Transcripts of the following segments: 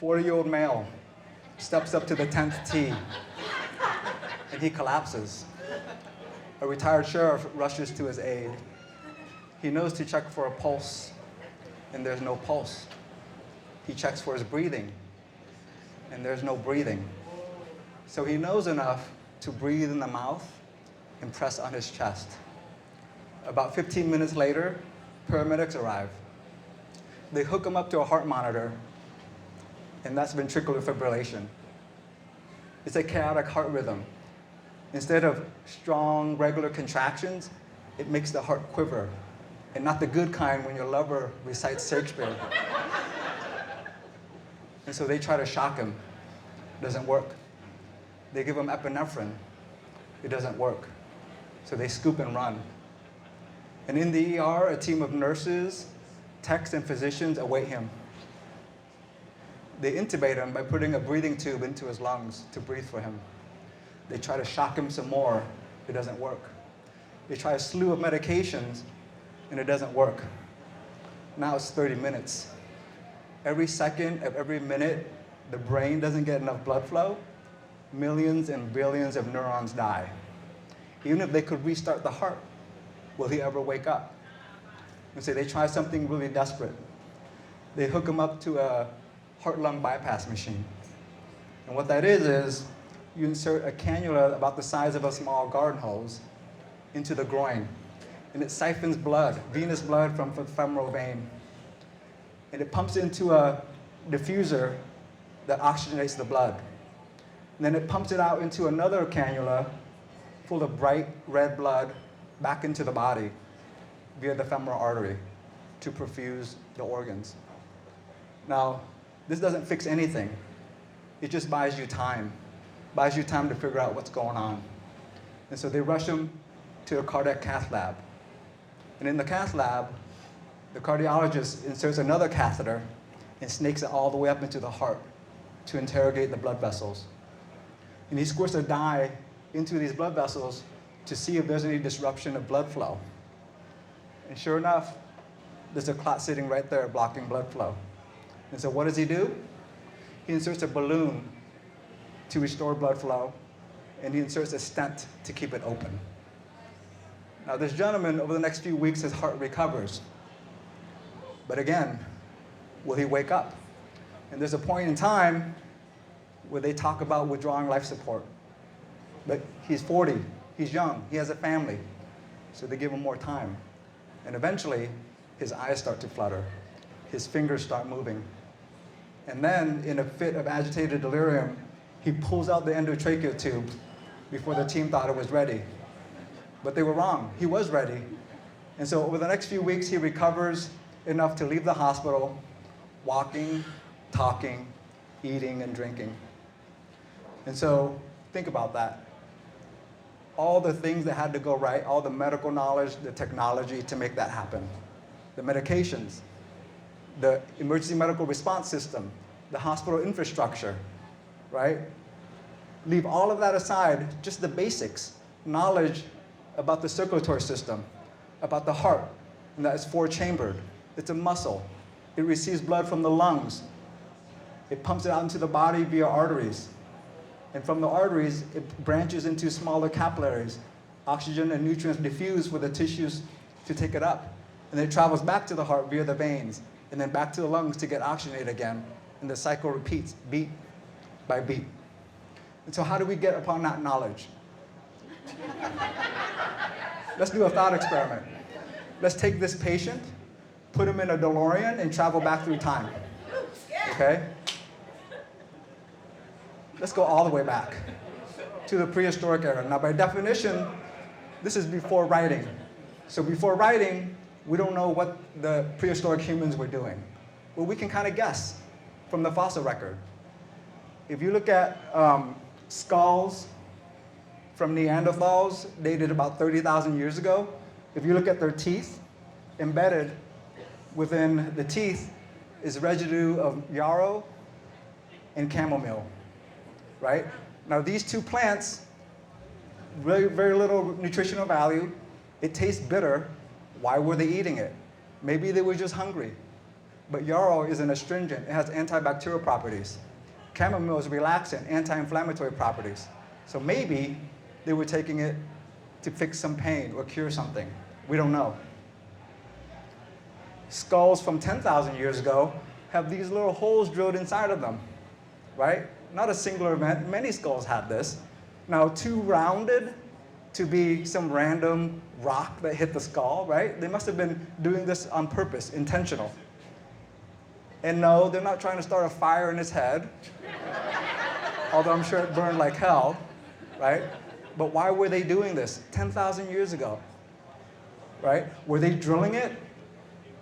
40-year-old male steps up to the 10th tee, and he collapses. A retired sheriff rushes to his aid. He knows to check for a pulse, and there's no pulse. He checks for his breathing, and there's no breathing. So he knows enough to breathe in the mouth and press on his chest. About 15 minutes later, paramedics arrive. They hook him up to a heart monitor, and that's ventricular fibrillation. It's a chaotic heart rhythm. Instead of strong, regular contractions, it makes the heart quiver, and not the good kind when your lover recites Shakespeare. And so they try to shock him. It doesn't work. They give him epinephrine. It doesn't work. So they scoop and run. And in the ER, a team of nurses, techs, and physicians await him. They intubate him by putting a breathing tube into his lungs to breathe for him. They try to shock him some more. It doesn't work. They try a slew of medications, and it doesn't work. Now it's 30 minutes. Every second of every minute, the brain doesn't get enough blood flow. Millions and billions of neurons die. Even if they could restart the heart, will he ever wake up? And so they try something really desperate. They hook him up to a heart-lung bypass machine. And what that is you insert a cannula about the size of a small garden hose into the groin. And it siphons blood, venous blood from the femoral vein. And it pumps into a diffuser that oxygenates the blood. And then it pumps it out into another cannula full of bright red blood back into the body via the femoral artery to perfuse the organs. Now, this doesn't fix anything. It just buys you time to figure out what's going on. And so they rush him to a cardiac cath lab. And in the cath lab, the cardiologist inserts another catheter and snakes it all the way up into the heart to interrogate the blood vessels. And he squirts a dye into these blood vessels to see if there's any disruption of blood flow. And sure enough, there's a clot sitting right there blocking blood flow. And so what does he do? He inserts a balloon to restore blood flow, and he inserts a stent to keep it open. Now this gentleman, over the next few weeks, his heart recovers. But again, will he wake up? And there's a point in time where they talk about withdrawing life support. But he's 40, he's young, he has a family, so they give him more time. And eventually, his eyes start to flutter, his fingers start moving. And then, in a fit of agitated delirium, he pulls out the endotracheal tube before the team thought it was ready. But they were wrong, he was ready. And so over the next few weeks, he recovers enough to leave the hospital, walking, talking, eating, and drinking. And so, think about that. All the things that had to go right, all the medical knowledge, the technology to make that happen. The medications, the emergency medical response system, the hospital infrastructure, right? Leave all of that aside, just the basics, knowledge about the circulatory system, about the heart, and that it's four-chambered. It's a muscle. It receives blood from the lungs. It pumps it out into the body via arteries. And from the arteries, it branches into smaller capillaries. Oxygen and nutrients diffuse for the tissues to take it up. And then it travels back to the heart via the veins, and then back to the lungs to get oxygenated again. And the cycle repeats, beat by beat. And so how do we get upon that knowledge? Let's do a thought experiment. Let's take this patient, put him in a DeLorean, and travel back through time. Okay? Let's go all the way back to the prehistoric era. Now, by definition, this is before writing. So before writing, we don't know what the prehistoric humans were doing. Well, we can kind of guess from the fossil record. If you look at skulls from Neanderthals dated about 30,000 years ago, if you look at their teeth, embedded within the teeth is residue of yarrow and chamomile, right? Now these two plants, very, very little nutritional value. It tastes bitter. Why were they eating it? Maybe they were just hungry. But yarrow is an astringent. It has antibacterial properties. Chamomile is relaxant, anti-inflammatory properties. So maybe they were taking it to fix some pain or cure something. We don't know. Skulls from 10,000 years ago have these little holes drilled inside of them, right? Not a singular event. Many skulls had this. Now, too rounded to be some random rock that hit the skull, right? They must have been doing this on purpose, intentional. And no, they're not trying to start a fire in his head, although I'm sure it burned like hell, right? But why were they doing this 10,000 years ago, right? Were they drilling it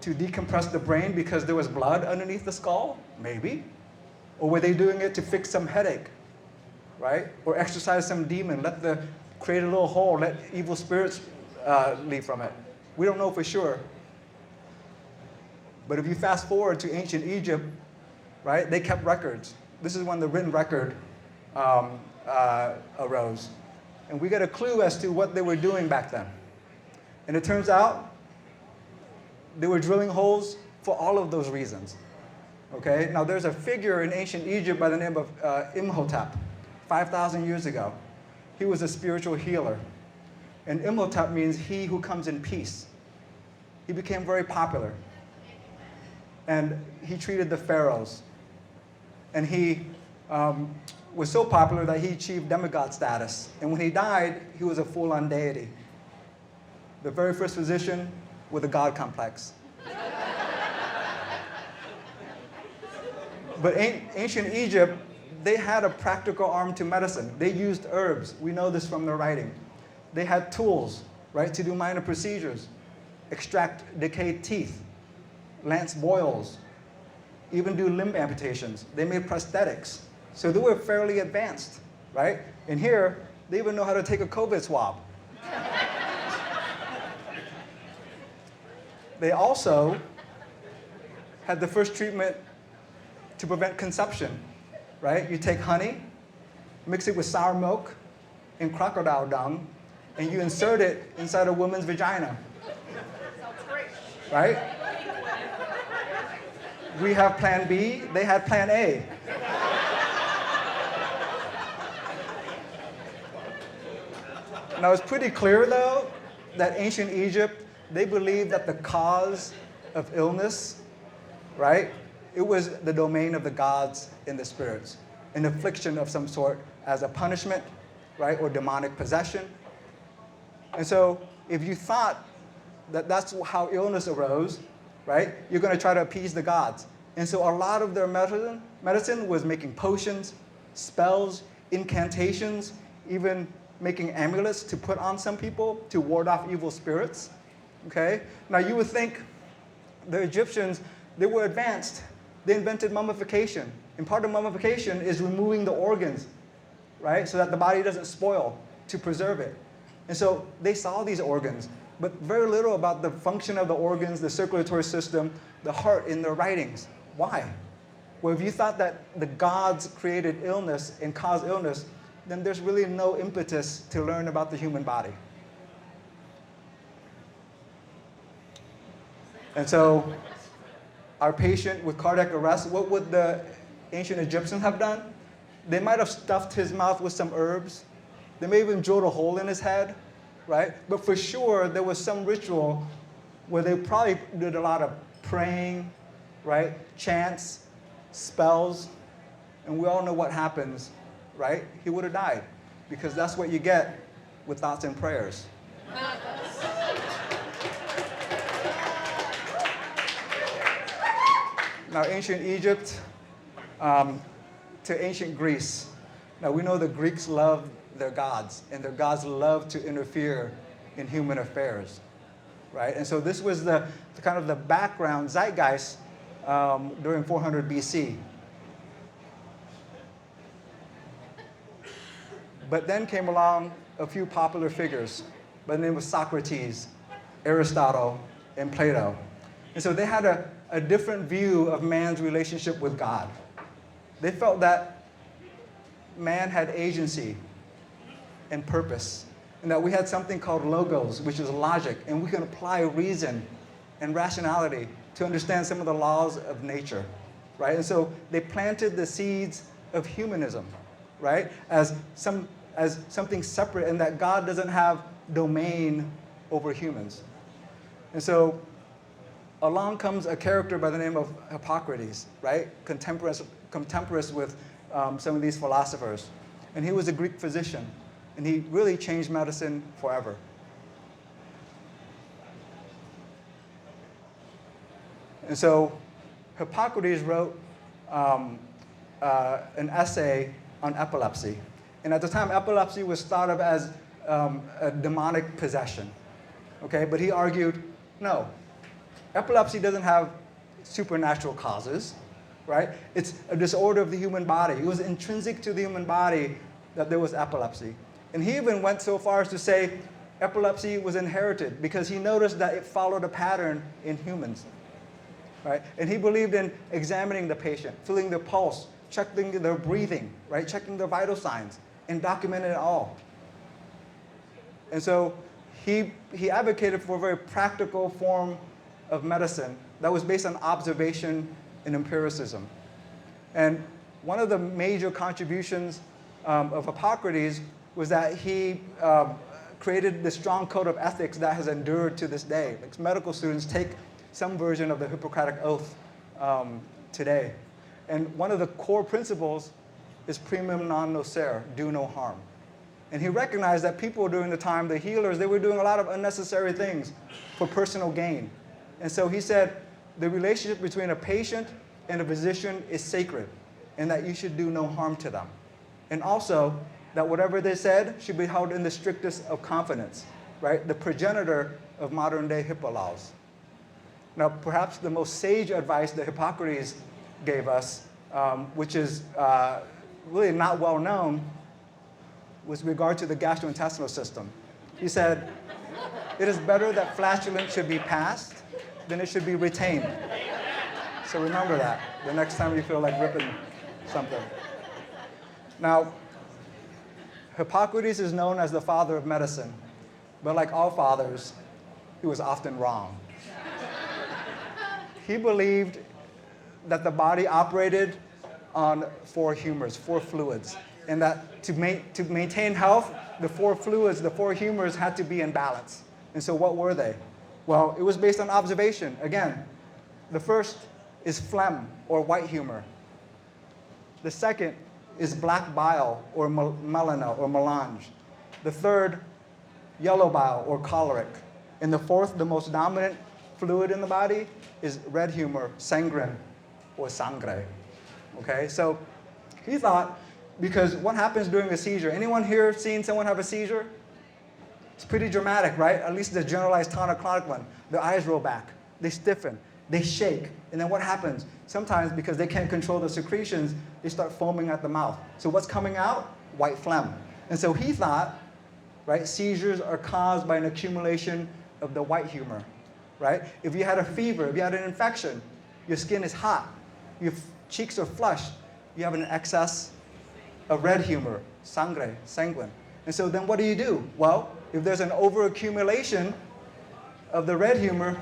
to decompress the brain because there was blood underneath the skull? Maybe. Or were they doing it to fix some headache, right? Or exorcise some demon, create a little hole, let evil spirits leave from it? We don't know for sure. But if you fast forward to ancient Egypt, right, they kept records. This is when the written record arose. And we get a clue as to what they were doing back then. And it turns out they were drilling holes for all of those reasons. Okay? Now there's a figure in ancient Egypt by the name of Imhotep, 5,000 years ago. He was a spiritual healer. And Imhotep means he who comes in peace. He became very popular. And he treated the pharaohs. And he was so popular that he achieved demigod status. And when he died, he was a full-on deity. The very first physician with a god complex. But ancient Egypt, they had a practical arm to medicine. They used herbs. We know this from their writing. They had tools, right, to do minor procedures, extract decayed teeth, lance boils, even do limb amputations. They made prosthetics. So they were fairly advanced, right? And here, they even know how to take a COVID swab. They also had the first treatment to prevent conception, right? You take honey, mix it with sour milk and crocodile dung, and you insert it inside a woman's vagina. Sounds great. Right? We have plan B, they had plan A. Now it's pretty clear though that ancient Egypt, they believed that the cause of illness, right, it was the domain of the gods and the spirits, an affliction of some sort as a punishment, right, or demonic possession. And so if you thought that that's how illness arose, right, you're going to try to appease the gods. And so a lot of their medicine was making potions, spells, incantations, even making amulets to put on some people to ward off evil spirits. Okay? Now you would think the Egyptians, they were advanced. They invented mummification. And part of mummification is removing the organs, right? So that the body doesn't spoil, to preserve it. And so they saw these organs, but very little about the function of the organs, the circulatory system, the heart in their writings. Why? Well, if you thought that the gods created illness and caused illness, then there's really no impetus to learn about the human body. And so our patient with cardiac arrest, what would the ancient Egyptians have done? They might have stuffed his mouth with some herbs. They may even drilled a hole in his head, right? But for sure, there was some ritual where they probably did a lot of praying, right? Chants, spells, and we all know what happens, right? He would have died, because that's what you get with thoughts and prayers. Now, ancient Egypt to ancient Greece. Now, we know the Greeks loved their gods, and their gods loved to interfere in human affairs, right? And so this was the kind of the background zeitgeist during 400 BC. But then came along a few popular figures by the name of Socrates, Aristotle, and Plato. And so they had a different view of man's relationship with God. They felt that man had agency and purpose, and that we had something called logos, which is logic, and we can apply reason and rationality to understand some of the laws of nature, right? And so they planted the seeds of humanism, right? As something separate, and that God doesn't have domain over humans. And so along comes a character by the name of Hippocrates, right? Contemporaries with some of these philosophers. And he was a Greek physician, and he really changed medicine forever. And so Hippocrates wrote an essay on epilepsy. And at the time, epilepsy was thought of as a demonic possession. Okay? But he argued, no, epilepsy doesn't have supernatural causes, right? It's a disorder of the human body. It was intrinsic to the human body that there was epilepsy. And he even went so far as to say epilepsy was inherited because he noticed that it followed a pattern in humans. Right? And he believed in examining the patient, feeling their pulse, checking their breathing, right? Checking their vital signs, and documenting it all. And so he advocated for a very practical form of medicine that was based on observation and empiricism. And one of the major contributions of Hippocrates was that he created this strong code of ethics that has endured to this day. Like medical students take some version of the Hippocratic Oath today. And one of the core principles is primum non nocere, do no harm. And he recognized that people during the time, the healers, they were doing a lot of unnecessary things for personal gain. And so he said the relationship between a patient and a physician is sacred, and that you should do no harm to them. And also that whatever they said should be held in the strictest of confidence, right? The progenitor of modern day HIPAA laws. Now, perhaps the most sage advice that Hippocrates gave us, which is really not well known, was regard to the gastrointestinal system. He said, it is better that flatulence should be passed than it should be retained. So remember that the next time you feel like ripping something. Now, Hippocrates is known as the father of medicine, but like all fathers, he was often wrong. He believed that the body operated on four humors, four fluids, and that to maintain health, the four fluids, the four humors had to be in balance. And so what were they? Well, it was based on observation. Again, the first is phlegm, or white humor. The second is black bile, or melena, or melange. The third, yellow bile, or choleric. And the fourth, the most dominant fluid in the body, is red humor, sanguine, or sangre. Okay, so he thought, because what happens during a seizure? Anyone here seen someone have a seizure? It's pretty dramatic, right? At least the generalized tonic-clonic one. Their eyes roll back, they stiffen, they shake, and then what happens? Sometimes, because they can't control the secretions, they start foaming at the mouth. So what's coming out? White phlegm. And so he thought, right, seizures are caused by an accumulation of the white humor. Right? If you had a fever, if you had an infection, your skin is hot, your cheeks are flushed, you have an excess of red humor, sangre, sanguine. And so then what do? Well, if there's an overaccumulation of the red humor,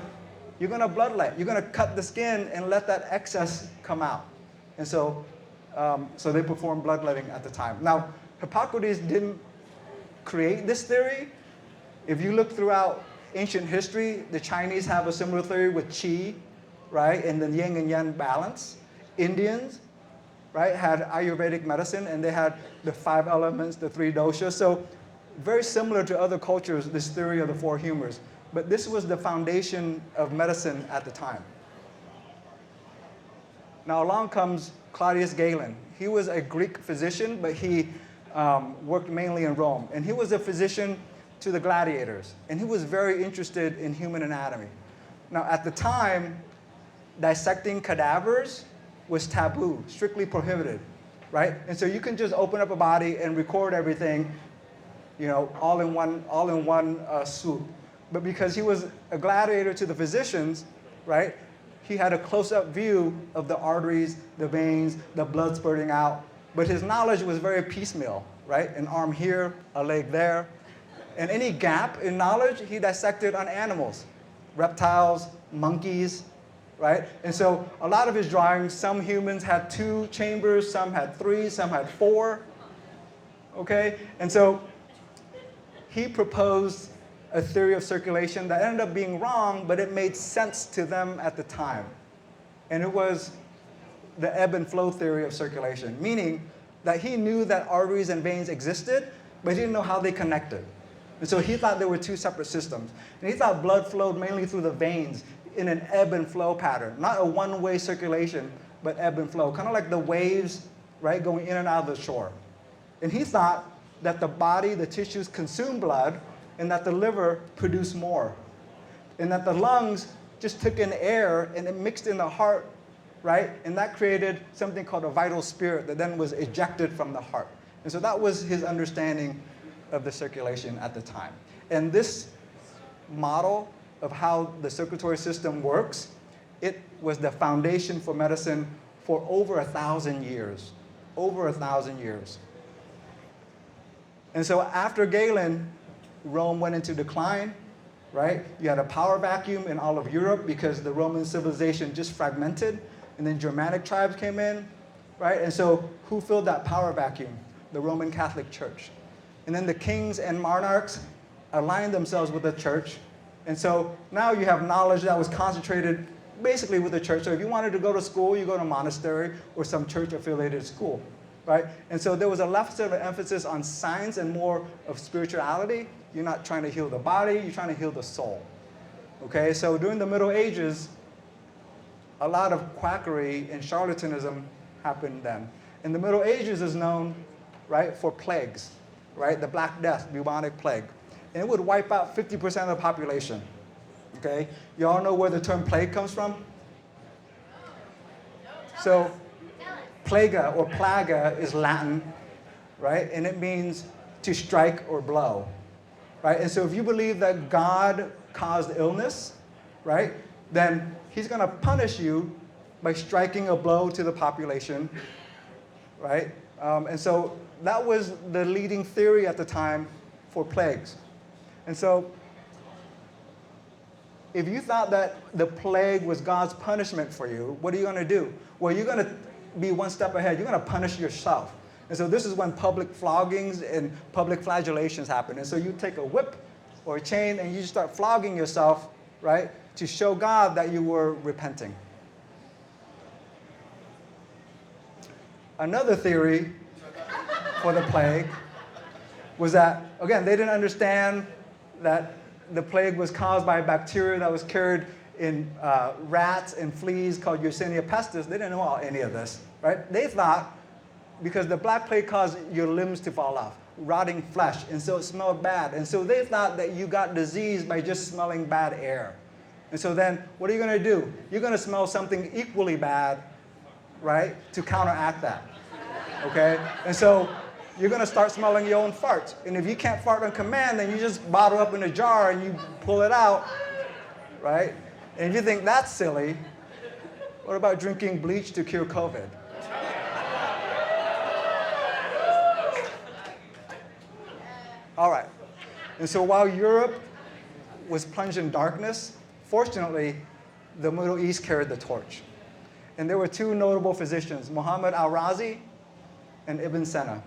you're going to bloodlet. You're going to cut the skin and let that excess come out. And so they performed bloodletting at the time. Now, Hippocrates didn't create this theory. If you look throughout ancient history, the Chinese have a similar theory with qi, right, and the yin and yang balance. Indians, right, had Ayurvedic medicine, and they had the 5 elements, the 3 doshas. So very similar to other cultures, this theory of the 4 humors. But this was the foundation of medicine at the time. Now along comes Claudius Galen. He was a Greek physician, but he worked mainly in Rome. And he was a physician to the gladiators. And he was very interested in human anatomy. Now at the time, dissecting cadavers was taboo, strictly prohibited, right? And so you can just open up a body and record everything, all in one swoop. But because he was a gladiator to the physicians, right, he had a close-up view of the arteries, the veins, the blood spurting out. But his knowledge was very piecemeal, right? An arm here, a leg there. And any gap in knowledge, he dissected on animals, reptiles, monkeys, right? And so a lot of his drawings, some humans had 2 chambers, some had 3, some had 4, okay? And so he proposed a theory of circulation that ended up being wrong, but it made sense to them at the time. And it was the ebb and flow theory of circulation, meaning that he knew that arteries and veins existed, but he didn't know how they connected. And so he thought there were 2 separate systems. And he thought blood flowed mainly through the veins in an ebb and flow pattern, not a one-way circulation, but ebb and flow, kind of like the waves, right, going in and out of the shore. And he thought that the body, the tissues consume blood, and that the liver produced more. And that the lungs just took in air and it mixed in the heart, right? And that created something called a vital spirit that then was ejected from the heart. And so that was his understanding of the circulation at the time. And this model of how the circulatory system works, it was the foundation for medicine for over 1,000 years. Over 1,000 years. And so after Galen, Rome went into decline, right? You had a power vacuum in all of Europe because the Roman civilization just fragmented, and then Germanic tribes came in, right? And so who filled that power vacuum? The Roman Catholic Church. And then the kings and monarchs aligned themselves with the church. And so now you have knowledge that was concentrated basically with the church. So if you wanted to go to school, you go to a monastery or some church-affiliated school, right? And so there was a less of an emphasis on science and more of spirituality. You're not trying to heal the body, you're trying to heal the soul, okay? So during the Middle Ages, a lot of quackery and charlatanism happened then. And the Middle Ages is known, right, for plagues, right? The Black Death, bubonic plague. And it would wipe out 50% of the population, okay? You all know where the term plague comes from? So plaga or plaga is Latin, right? And it means to strike or blow, right? And so if you believe that God caused illness, right, then he's going to punish you by striking a blow to the population, right? And so that was the leading theory at the time for plagues. And so if you thought that the plague was God's punishment for you, what are you going to do? Well, you're going to be one step ahead. You're going to punish yourself. And so this is when public floggings and public flagellations happen. And so you take a whip or a chain and you start flogging yourself, right, to show God that you were repenting. Another theory for the plague was that, again, they didn't understand that the plague was caused by a bacteria that was carried in rats and fleas called Yersinia pestis. They didn't know any of this, right? They thought because the Black Plague caused your limbs to fall off, rotting flesh, and so it smelled bad. And so they thought that you got disease by just smelling bad air. And so then what are you going to do? You're going to smell something equally bad, right, to counteract that, okay? And so you're going to start smelling your own farts. And if you can't fart on command, then you just bottle up in a jar and you pull it out, right? And if you think that's silly, what about drinking bleach to cure COVID? All right. And so while Europe was plunged in darkness, fortunately, the Middle East carried the torch. And there were 2 notable physicians, Muhammad al-Razi and Ibn Sina.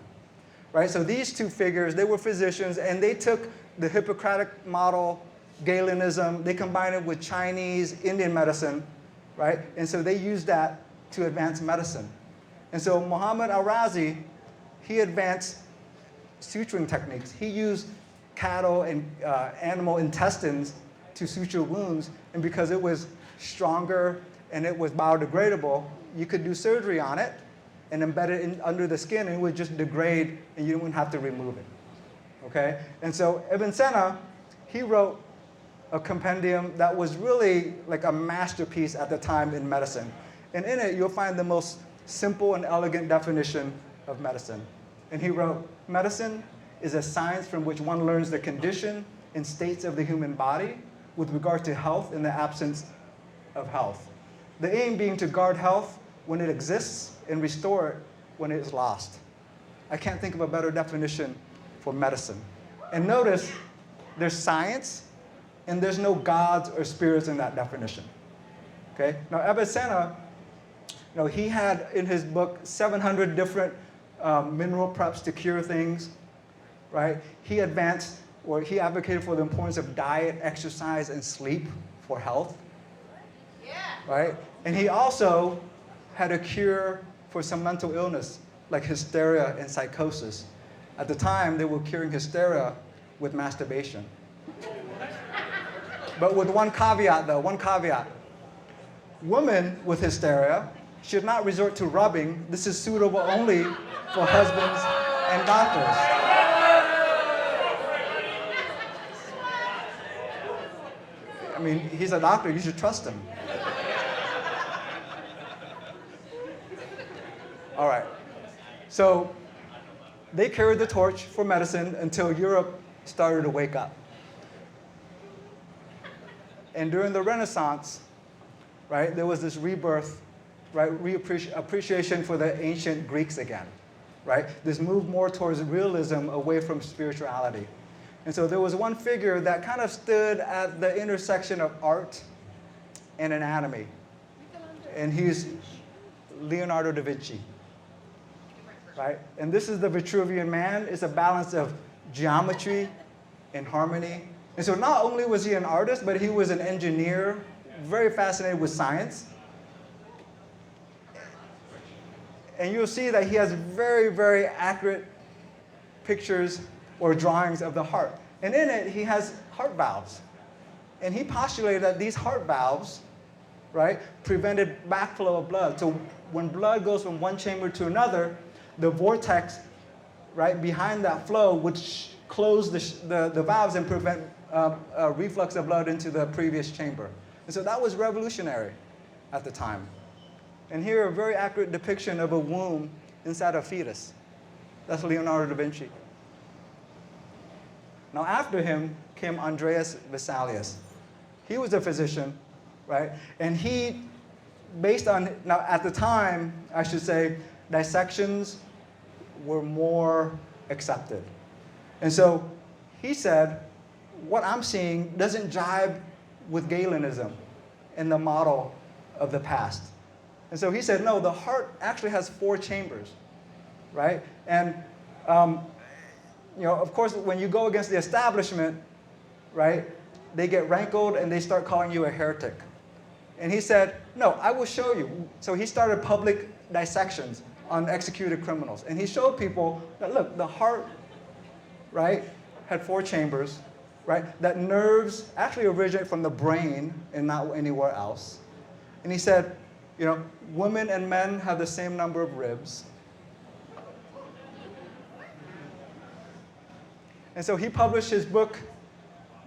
Right? So these 2 figures, they were physicians, and they took the Hippocratic model, Galenism, they combined it with Chinese, Indian medicine, right? And so they used that to advance medicine. And so Muhammad al-Razi, he advanced suturing techniques. He used cattle and animal intestines to suture wounds, and because it was stronger and it was biodegradable, you could do surgery on it and embed it in, under the skin, and it would just degrade, and you wouldn't have to remove it, okay? And so Ibn Sina, he wrote a compendium that was really like a masterpiece at the time in medicine. And in it, you'll find the most simple and elegant definition of medicine. And he wrote, medicine is a science from which one learns the condition and states of the human body with regard to health in the absence of health. The aim being to guard health when it exists and restore it when it is lost. I can't think of a better definition for medicine. And notice, there's science, and there's no gods or spirits in that definition. Okay? Now, Avicenna, he had in his book 700 different mineral preps to cure things, right? He advocated for the importance of diet, exercise, and sleep for health, right? And he also had a cure for some mental illness, like hysteria and psychosis. At the time, they were curing hysteria with masturbation. But with one caveat, though, one caveat. Women with hysteria should not resort to rubbing. This is suitable only for husbands and doctors. I mean, he's a doctor, you should trust him. All right. So they carried the torch for medicine until Europe started to wake up. And during the Renaissance, right, there was this rebirth, right, appreciation for the ancient Greeks again, right? This move more towards realism away from spirituality. And so there was one figure that kind of stood at the intersection of art and anatomy. And he's Leonardo da Vinci, right? And this is the Vitruvian Man. It's a balance of geometry and harmony. And so not only was he an artist, but he was an engineer, very fascinated with science. And you'll see that he has very, very accurate pictures or drawings of the heart. And in it, he has heart valves. And he postulated that these heart valves, right, prevented backflow of blood. So when blood goes from one chamber to another, the vortex, right, behind that flow would close the valves and prevent reflux of blood into the previous chamber. And so that was revolutionary at the time. And here, a very accurate depiction of a womb inside a fetus. That's Leonardo da Vinci. Now, after him came Andreas Vesalius. He was a physician, right? And he, based on, now at the time, I should say, dissections were more accepted. And so he said, what I'm seeing doesn't jibe with Galenism and the model of the past. And so he said, no, the heart actually has 4 chambers, right? And of course, when you go against the establishment, right, they get rankled and they start calling you a heretic. And he said, no, I will show you. So he started public dissections on executed criminals. And he showed people that, look, the heart, right, had 4 chambers, right? That nerves actually originate from the brain and not anywhere else. And he said, women and men have the same number of ribs. And so he published his book,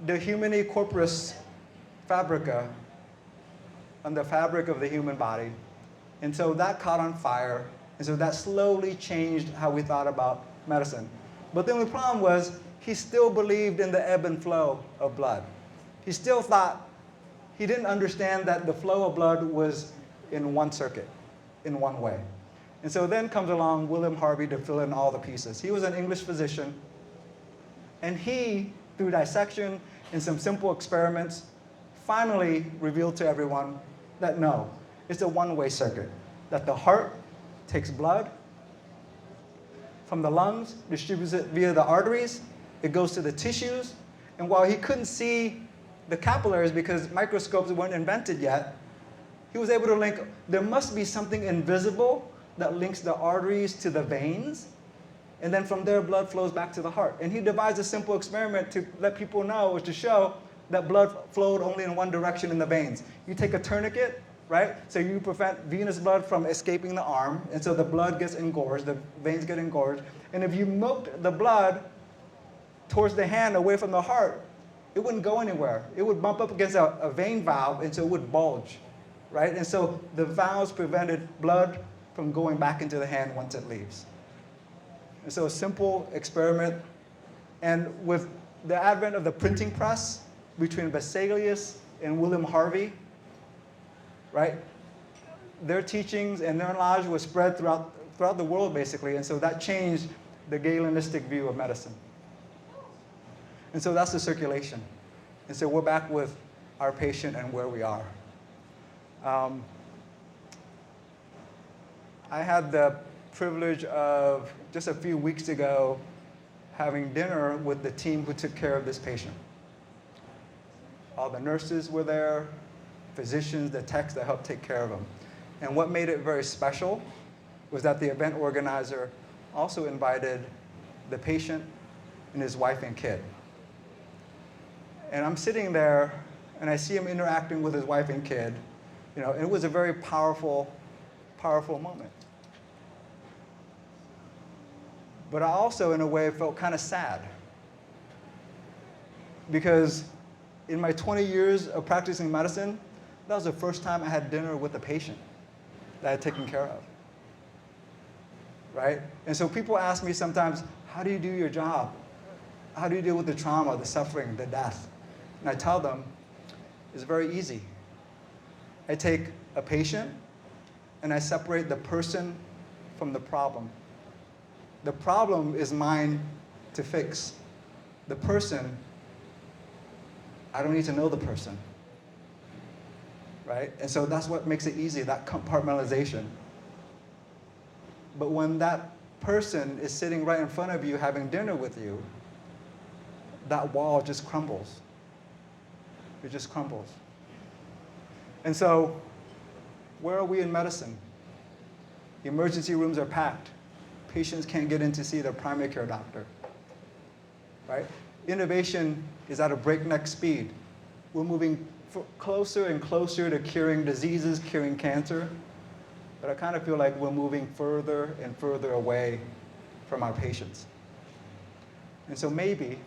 De Humani Corporis Fabrica, on the fabric of the human body. And so that caught on fire. And so that slowly changed how we thought about medicine. But the only problem was he still believed in the ebb and flow of blood. He still thought, he didn't understand that the flow of blood was in one circuit, in one way. And so then comes along William Harvey to fill in all the pieces. He was an English physician. And he, through dissection and some simple experiments, finally revealed to everyone that no, it's a one-way circuit. That the heart takes blood from the lungs, distributes it via the arteries, it goes to the tissues, and while he couldn't see the capillaries because microscopes weren't invented yet, he was able to link, there must be something invisible that links the arteries to the veins, and then from there, blood flows back to the heart. And he devised a simple experiment to let people know, or to show that blood flowed only in one direction in the veins. You take a tourniquet, right? So you prevent venous blood from escaping the arm, and so the blood gets engorged, the veins get engorged. And if you milked the blood towards the hand away from the heart, it wouldn't go anywhere. It would bump up against a vein valve, and so it would bulge, right? And so the valves prevented blood from going back into the hand once it leaves. And so a simple experiment. And with the advent of the printing press between Vesalius and William Harvey, right? Their teachings and their knowledge was spread throughout the world, basically. And so that changed the Galenistic view of medicine. And so that's the circulation. And so we're back with our patient and where we are. I had the privilege of, just a few weeks ago, having dinner with the team who took care of this patient. All the nurses were there, physicians, the techs that helped take care of him. And what made it very special was that the event organizer also invited the patient and his wife and kid. And I'm sitting there, and I see him interacting with his wife and kid. And it was a very powerful, powerful moment. But I also, in a way, felt kind of sad. Because in my 20 years of practicing medicine, that was the first time I had dinner with a patient that I had taken care of. Right? And so people ask me sometimes, how do you do your job? How do you deal with the trauma, the suffering, the death? And I tell them, it's very easy. I take a patient and I separate the person from the problem. The problem is mine to fix. The person, I don't need to know the person. Right? And so that's what makes it easy, that compartmentalization. But when that person is sitting right in front of you having dinner with you, that wall just crumbles. It just crumbles. And so, where are we in medicine? Emergency rooms are packed. Patients can't get in to see their primary care doctor. Right? Innovation is at a breakneck speed. We're moving closer and closer to curing diseases, curing cancer. But I kind of feel like we're moving further and further away from our patients. And so maybe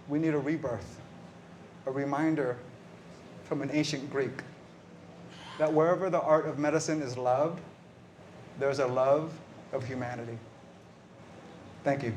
we need a rebirth, a reminder from an ancient Greek that wherever the art of medicine is loved, there's a love of humanity. Thank you.